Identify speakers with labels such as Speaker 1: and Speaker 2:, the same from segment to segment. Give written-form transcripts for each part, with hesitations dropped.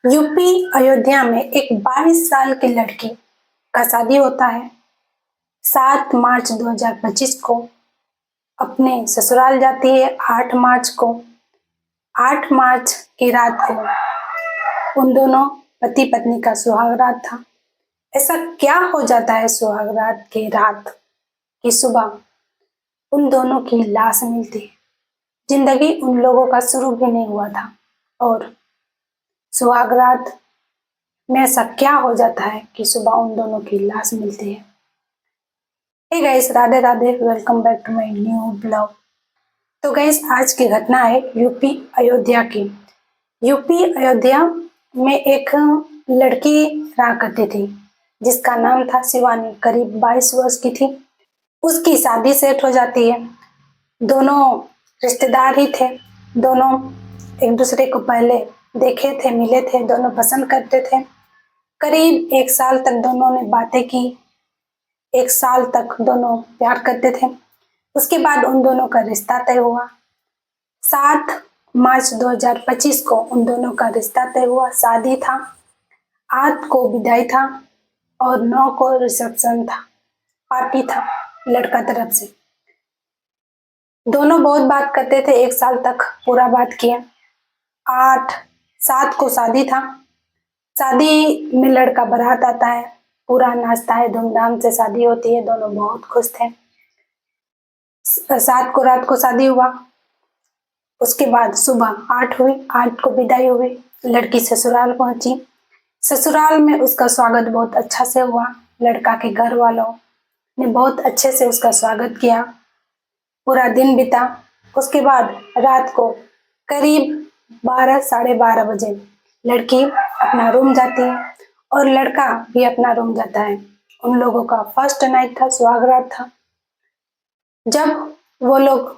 Speaker 1: UP Ayodhya में एक 22 साल की लड़की का शादी होता है। 7 मार्च 2025 को अपने ससुराल जाती है। 8 मार्च की रात को उन दोनों पति पत्नी का सुहागरात था। ऐसा क्या हो जाता है सुहागरात की रात की सुबह उन दोनों की लाश मिलती है। जिंदगी उन लोगों का शुरू भी नहीं हुआ था और सुहागरात में ऐसा क्या हो जाता है कि सुबह उन दोनों की लाश मिलती है। Hey guys, Radhe Radhe, welcome back to my new blog. तो गाइस, आज की घटना है यूपी अयोध्या की। यूपी अयोध्या में एक लड़की रहा करती थी जिसका नाम था शिवानी। करीब 22 वर्ष की थी। उसकी शादी सेट हो जाती है। दोनों रिश्तेदार ही थे। दोनों एक दूसरे को पहले देखे थे, मिले थे, दोनों पसंद करते थे। करीब 1 साल तक दोनों ने बातें की। 1 साल तक दोनों प्यार करते थे। उसके बाद उन दोनों का रिश्ता तय हुआ। 7 मार्च 2025 को उन दोनों का रिश्ता तय हुआ। शादी था, 8 को विदाई था और 9 को रिसेप्शन था, पार्टी था लड़का तरफ से। दोनों बहुत बात करते थे, 1 साल तक पूरा बात किया। 7 को शादी था। शादी में लड़का बारात आता है, पूरा नाचता है, धूमधाम से शादी होती है। दोनों बहुत खुश थे। 7 को रात को शादी हुआ। उसके बाद सुबह 8 हुई, 8 को विदाई हुई। लड़की ससुराल पहुंची। ससुराल में उसका स्वागत बहुत अच्छा से हुआ। लड़का के घर वालों ने बहुत अच्छे से उसका स्वागत किया। पूरा दिन बीता। उसके बाद रात को करीब 12 साढ़े 12 बजे लड़की अपना रूम जाती है और लड़का भी अपना रूम जाता है। उन लोगों का फर्स्ट नाइट था, सुहागरात था। जब वो लोग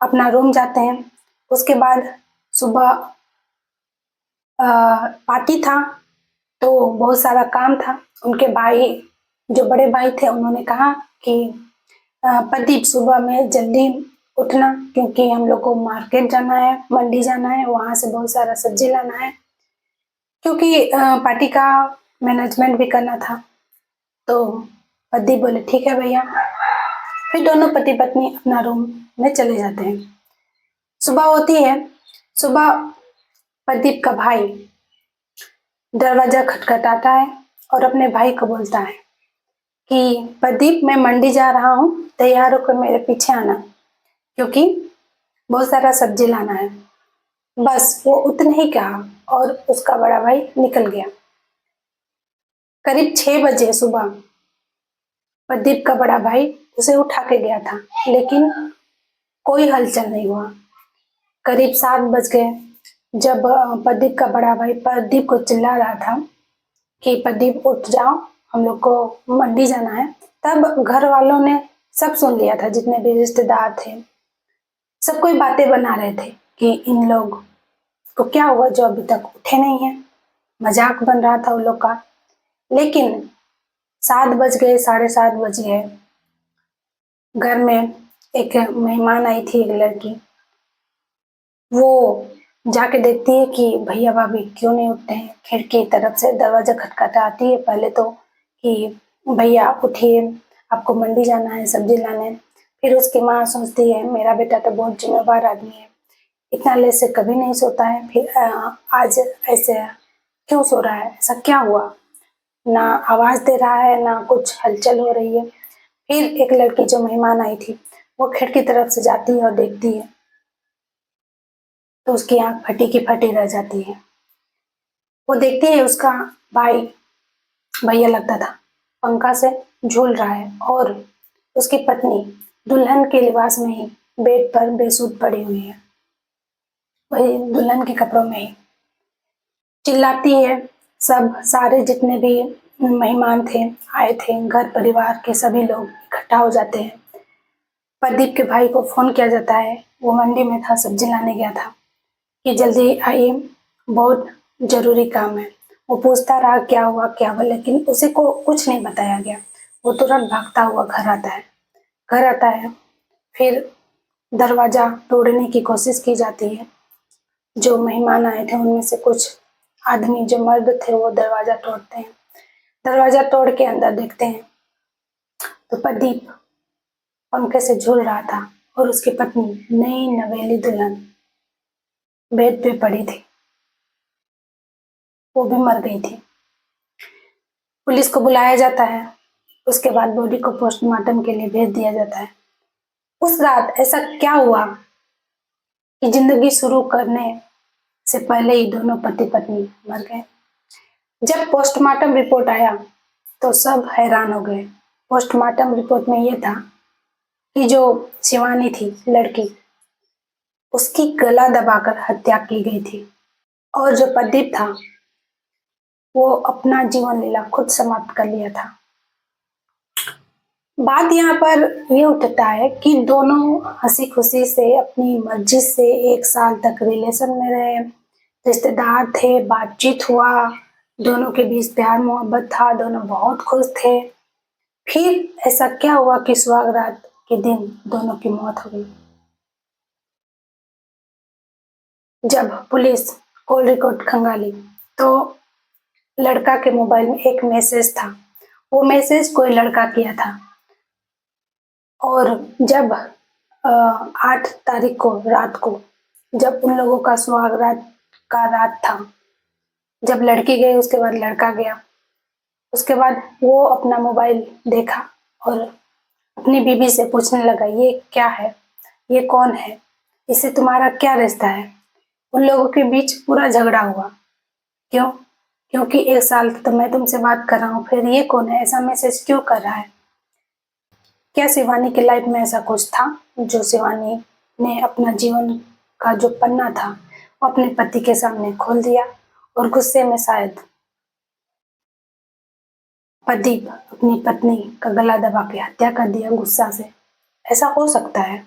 Speaker 1: अपना रूम जाते हैं, उसके बाद सुबह पार्टी था तो बहुत सारा काम था। उनके भाई, जो बड़े भाई थे, उन्होंने कहा कि प्रदीप, सुबह में जल्दी उठना क्योंकि हम लोग को मार्केट जाना है, मंडी जाना है, वहां से बहुत सारा सब्जी लाना है, क्योंकि पार्टी का मैनेजमेंट भी करना था। तो प्रदीप बोले ठीक है भैया। फिर दोनों पति पत्नी अपना रूम में चले जाते हैं। सुबह होती है। सुबह प्रदीप का भाई दरवाजा खटखटाता है और अपने भाई को बोलता है कि प्रदीप, मैं मंडी जा रहा हूँ, तैयार होकर मेरे पीछे आना क्योंकि बहुत सारा सब्जी लाना है। बस वो उतने ही कहा और उसका बड़ा भाई निकल गया। करीब 6 बजे सुबह प्रदीप का बड़ा भाई उसे उठा के गया था, लेकिन कोई हलचल नहीं हुआ। करीब 7 बज गए जब प्रदीप का बड़ा भाई प्रदीप को चिल्ला रहा था कि प्रदीप उठ जाओ, हम लोग को मंडी जाना है। तब घर वालों ने सब सुन लिया था, जितने भी रिश्तेदार थे। सब कोई बातें बना रहे थे कि इन लोग को क्या हुआ जो अभी तक उठे नहीं है। मजाक बन रहा था उन लोग का। लेकिन 7 बज गए, साढ़े 7 बज गए। घर में एक मेहमान आई थी, एक लड़की। वो जाके देखती है कि भैया भाभी क्यों नहीं उठते हैं। खिड़की तरफ से दरवाजा खटखटाती है पहले तो कि भैया उठिए, आपको मंडी जाना है, सब्जी लाने। फिर उसकी माँ सोचती है मेरा बेटा तो बहुत जिम्मेवार आदमी है, इतना लेट से कभी नहीं सोता है, फिर आज ऐसे क्यों सो रहा है, ऐसा क्या हुआ। ना आवाज दे रहा है, ना कुछ हलचल हो रही है। फिर एक लड़की जो मेहमान आई थी, वो खिड़की तरफ से जाती है और देखती है तो उसकी आंख फटी की फटी रह जाती है। वो देखती है उसका भाई, भैया लगता था, पंखा से झूल रहा है और उसकी पत्नी दुल्हन के लिबास में ही बेड पर बेसुध पड़ी हुई है, वही दुल्हन के कपड़ों में ही। चिल्लाती है। सब सारे जितने भी मेहमान थे, आए थे, घर परिवार के सभी लोग इकट्ठा हो जाते हैं। प्रदीप के भाई को फोन किया जाता है। वो मंडी में था, सब्जी लाने गया था कि जल्दी आइए, बहुत जरूरी काम है। वो पूछता रहा क्या हुआ, लेकिन उसे को कुछ नहीं बताया गया। वो तुरंत भागता हुआ घर आता है। फिर दरवाजा तोड़ने की कोशिश की जाती है। जो मेहमान आए थे उनमें से कुछ आदमी जो मर्द थे वो दरवाजा तोड़ते हैं। दरवाजा तोड़ के अंदर देखते हैं तो प्रदीप पंखे से झूल रहा था और उसकी पत्नी नई नवेली दुल्हन बेड पे पड़ी थी, वो भी मर गई थी। पुलिस को बुलाया जाता है, उसके बाद बॉडी को पोस्टमार्टम के लिए भेज दिया जाता है। उस रात ऐसा क्या हुआ कि जिंदगी शुरू करने से पहले ही दोनों पति पत्नी मर गए। जब पोस्टमार्टम रिपोर्ट आया तो सब हैरान हो गए। पोस्टमार्टम रिपोर्ट में यह था कि जो शिवानी थी लड़की, उसकी गला दबाकर हत्या की गई थी और जो प्रदीप था वो अपना जीवन लीला खुद समाप्त कर लिया था। बात यहाँ पर ये उठता है कि दोनों हंसी खुशी से अपनी मर्जी से 1 साल तक रिलेशन में रहे, रिश्तेदार थे, बातचीत हुआ, दोनों के बीच प्यार मोहब्बत था, दोनों बहुत खुश थे। फिर ऐसा क्या हुआ कि सुहाग रात के दिन दोनों की मौत हो गई। जब पुलिस कॉल रिकॉर्ड खंगाली तो लड़का के मोबाइल में एक मैसेज था। वो मैसेज कोई लड़का किया था और जब 8 तारीख को रात को जब उन लोगों का सुहाग रात का रात था, जब लड़की गई उसके बाद लड़का गया, उसके बाद वो अपना मोबाइल देखा और अपनी बीवी से पूछने लगा ये क्या है, ये कौन है, इससे तुम्हारा क्या रिश्ता है। उन लोगों के बीच पूरा झगड़ा हुआ। क्यों? क्योंकि 1 साल तो मैं तुमसे बात कर रहा हूँ, फिर ये कौन है, ऐसा मैसेज क्यों कर रहा है। क्या शिवानी की लाइफ में ऐसा कुछ था जो शिवानी ने अपना जीवन का जो पन्ना था वो अपने पति के सामने खोल दिया और गुस्से में शायद प्रदीप अपनी पत्नी का गला दबा के हत्या कर दिया गुस्सा से। ऐसा हो सकता है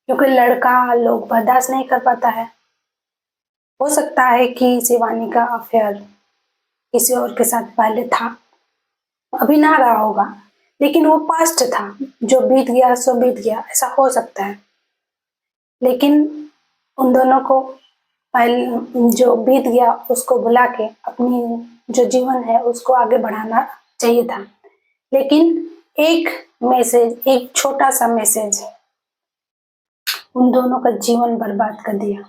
Speaker 1: क्योंकि लड़का लोग बर्दाश्त नहीं कर पाता है। हो सकता है कि शिवानी का अफेयर किसी और के साथ पहले था, अभी ना रहा होगा, लेकिन वो पास्ट था, जो बीत गया सो बीत गया, ऐसा हो सकता है। लेकिन उन दोनों को पहले जो बीत गया उसको भुला के अपनी जो जीवन है उसको आगे बढ़ाना चाहिए था। लेकिन एक मैसेज, एक छोटा सा मैसेज उन दोनों का जीवन बर्बाद कर दिया।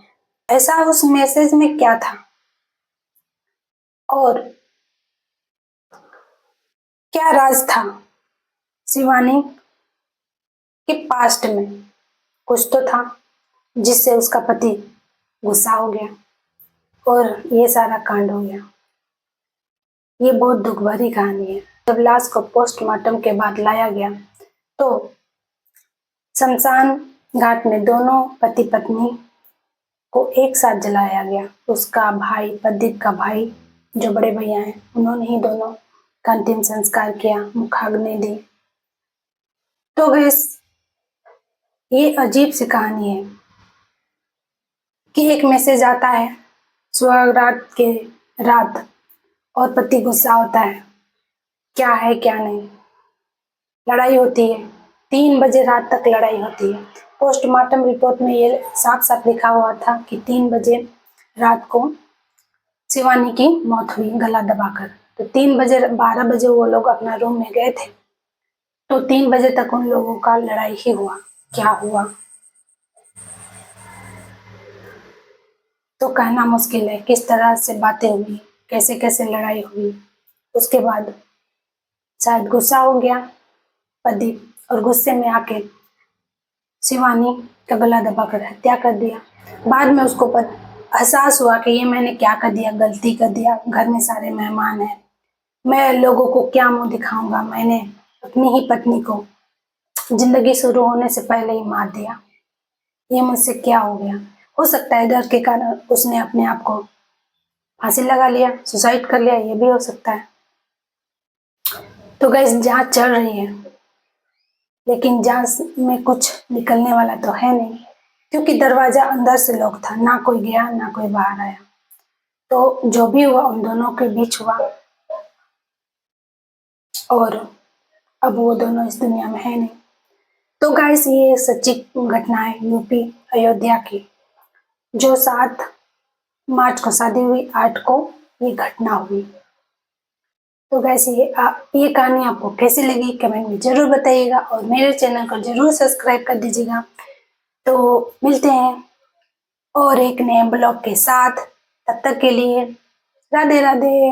Speaker 1: ऐसा उस मैसेज में क्या था और क्या राज था शिवानी के पास्ट में। कुछ तो था जिससे उसका पति गुस्सा हो गया और ये सारा कांड हो गया। ये बहुत दुख भरी कहानी है। जब लाश को पोस्टमार्टम के बाद लाया गया तो शमशान घाट में दोनों पति पत्नी को एक साथ जलाया गया। उसका भाई, प्रदीप का भाई जो बड़े भैया हैं, उन्होंने ही दोनों का अंतिम संस्कार किया, मुखाग्नि दी। तो गैस ये अजीब सी कहानी है कि एक मैसेज आता है सुहाग रात के रात और पति गुस्सा होता है, क्या है क्या नहीं, लड़ाई होती है। 3 बजे रात तक लड़ाई होती है। पोस्टमार्टम रिपोर्ट में ये साफ साफ लिखा हुआ था कि 3 बजे रात को शिवानी की मौत हुई गला दबाकर। तो 3 बजे 12 बजे वो लोग अपना रूम में गए थे, तो 3 बजे तक उन लोगों का लड़ाई ही हुआ। क्या हुआ तो कहना मुश्किल है, किस तरह से बातें हुई, कैसे कैसे लड़ाई हुई। उसके बाद शायद गुस्सा हो गया प्रदीप और गुस्से में आके शिवानी का गला दबाकर हत्या कर दिया। बाद में उसको एहसास हुआ कि ये मैंने क्या कर दिया, गलती कर दिया, घर में सारे मेहमान हैं, मैं लोगों को क्या मुंह दिखाऊंगा, मैंने अपनी ही पत्नी को जिंदगी शुरू होने से पहले ही मार दिया, ये मुझसे क्या हो गया। हो सकता है डर के कारण उसने अपने आप को फांसी लगा लिया, सुसाइड कर लिया, ये भी हो सकता है। तो गैस जांच चल रही है, लेकिन जांच में कुछ निकलने वाला तो है नहीं, क्योंकि दरवाजा अंदर से लॉक था, ना कोई गया ना कोई बाहर आया। तो जो भी हुआ उन दोनों के बीच हुआ और अब वो दोनों इस दुनिया में है नहीं। तो गाइस ये सच्ची घटना है यूपी अयोध्या की, जो 7 मार्च को शादी हुई, 8 को ये घटना हुई। तो गैस ये कहानी आपको कैसी लगी कमेंट में जरूर बताइएगा और मेरे चैनल को जरूर सब्सक्राइब कर दीजिएगा। तो मिलते हैं और एक नए ब्लॉग के साथ, तब तक के लिए राधे राधे।